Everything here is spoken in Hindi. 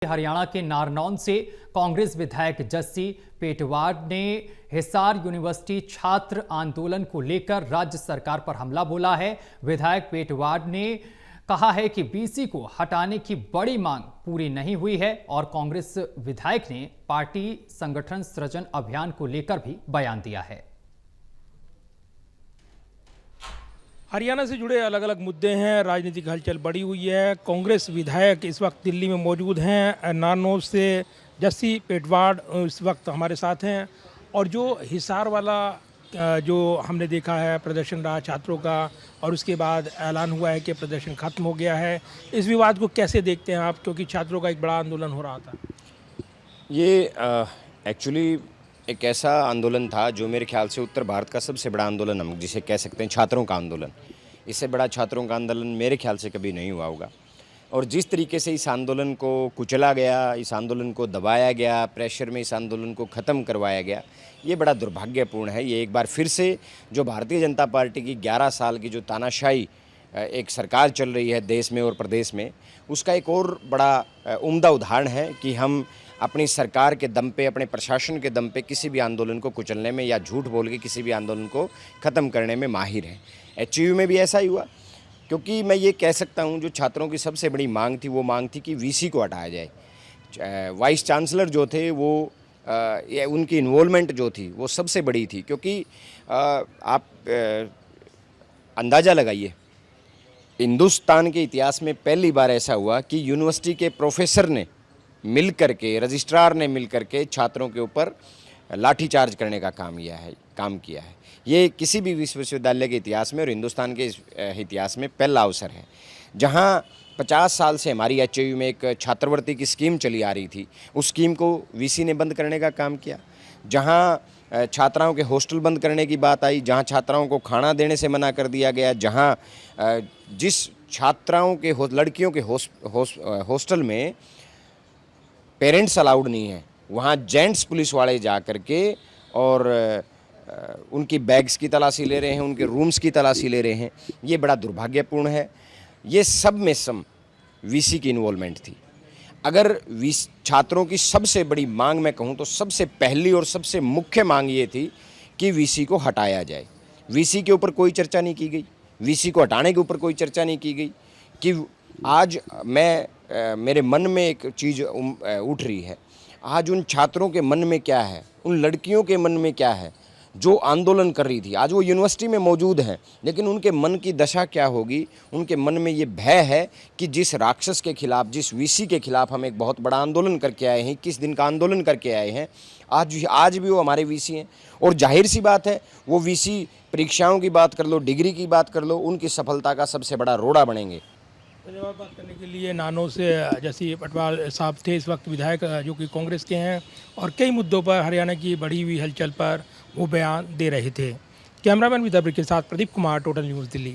हरियाणा के नारनौल से कांग्रेस विधायक जस्सी पेटवार ने हिसार यूनिवर्सिटी छात्र आंदोलन को लेकर राज्य सरकार पर हमला बोला है। विधायक पेटवार ने कहा है कि बीसी को हटाने की बड़ी मांग पूरी नहीं हुई है और कांग्रेस विधायक ने पार्टी संगठन सृजन अभियान को लेकर भी बयान दिया है। हरियाणा से जुड़े अलग अलग मुद्दे हैं, राजनीतिक हलचल बढ़ी हुई है। कांग्रेस विधायक इस वक्त दिल्ली में मौजूद हैं। नारनौल से जस्सी पेटवार इस वक्त हमारे साथ हैं और जो हिसार वाला जो हमने देखा है प्रदर्शन रहा छात्रों का और उसके बाद ऐलान हुआ है कि प्रदर्शन खत्म हो गया है, इस विवाद को कैसे देखते हैं आप, क्योंकि छात्रों का एक बड़ा आंदोलन हो रहा था? ये एक्चुअली एक ऐसा आंदोलन था जो मेरे ख्याल से उत्तर भारत का सबसे बड़ा आंदोलन हम जिसे कह सकते हैं छात्रों का आंदोलन। इससे बड़ा छात्रों का आंदोलन मेरे ख्याल से कभी नहीं हुआ होगा। और जिस तरीके से इस आंदोलन को कुचला गया, इस आंदोलन को दबाया गया, प्रेशर में इस आंदोलन को ख़त्म करवाया गया, ये बड़ा दुर्भाग्यपूर्ण है। ये एक बार फिर से जो भारतीय जनता पार्टी की 11 साल की जो तानाशाही एक सरकार चल रही है देश में और प्रदेश में, उसका एक और बड़ा उम्दा उदाहरण है कि हम अपनी सरकार के दम पे, अपने प्रशासन के दम पे किसी भी आंदोलन को कुचलने में या झूठ बोल के किसी भी आंदोलन को ख़त्म करने में माहिर हैं। एचयू में भी ऐसा ही हुआ, क्योंकि मैं ये कह सकता हूँ जो छात्रों की सबसे बड़ी मांग थी वो मांग थी कि वीसी को हटाया जाए। वाइस चांसलर जो थे वो उनकी इन्वॉल्वमेंट जो थी वो सबसे बड़ी थी, क्योंकि आप अंदाज़ा लगाइए, हिंदुस्तान के इतिहास में पहली बार ऐसा हुआ कि यूनिवर्सिटी के प्रोफेसर ने मिल करके, रजिस्ट्रार ने मिल करके छात्रों के ऊपर लाठीचार्ज करने का काम किया है। ये किसी भी विश्वविद्यालय के इतिहास में और हिंदुस्तान के इतिहास में पहला अवसर है। जहां 50 साल से हमारी एचयू में एक छात्रवृत्ति की स्कीम चली आ रही थी, उस स्कीम को वीसी ने बंद करने का काम किया। जहां छात्राओं के हॉस्टल बंद करने की बात आई, जहां छात्राओं को खाना देने से मना कर दिया गया, जहां जिस छात्राओं के लड़कियों के हॉस्टल में पेरेंट्स अलाउड नहीं है, वहाँ जेंट्स पुलिस वाले जा कर के और उनकी बैग्स की तलाशी ले रहे हैं, उनके रूम्स की तलाशी ले रहे हैं। ये बड़ा दुर्भाग्यपूर्ण है। ये सब में वीसी की इन्वॉल्वमेंट थी। अगर छात्रों की सबसे बड़ी मांग मैं कहूँ तो सबसे पहली और सबसे मुख्य मांग ये थी कि वीसी को हटाया जाए। वीसी के ऊपर कोई चर्चा नहीं की गई, वीसी को हटाने के ऊपर कोई चर्चा नहीं की गई। कि आज मेरे मन में एक चीज़ उठ रही है, आज उन छात्रों के मन में क्या है, उन लड़कियों के मन में क्या है जो आंदोलन कर रही थी। आज वो यूनिवर्सिटी में मौजूद हैं, लेकिन उनके मन की दशा क्या होगी। उनके मन में ये भय है कि जिस राक्षस के खिलाफ, जिस वीसी के खिलाफ हम एक बहुत बड़ा आंदोलन करके आए हैं, 21 दिन का आंदोलन करके आए हैं, आज भी वो हमारे वीसी हैं। और जाहिर सी बात है, वो वीसी परीक्षाओं की बात कर लो, डिग्री की बात कर लो, उनकी सफलता का सबसे बड़ा रोड़ा बनेंगे। धन्यवाद। बात करने के लिए नारनौल से जस्सी पेटवार साहब थे इस वक्त विधायक जो कि कांग्रेस के हैं और कई मुद्दों पर हरियाणा की बढ़ी हुई हलचल पर वो बयान दे रहे थे। कैमरामैन विद्यापति के साथ प्रदीप कुमार, टोटल न्यूज़ दिल्ली।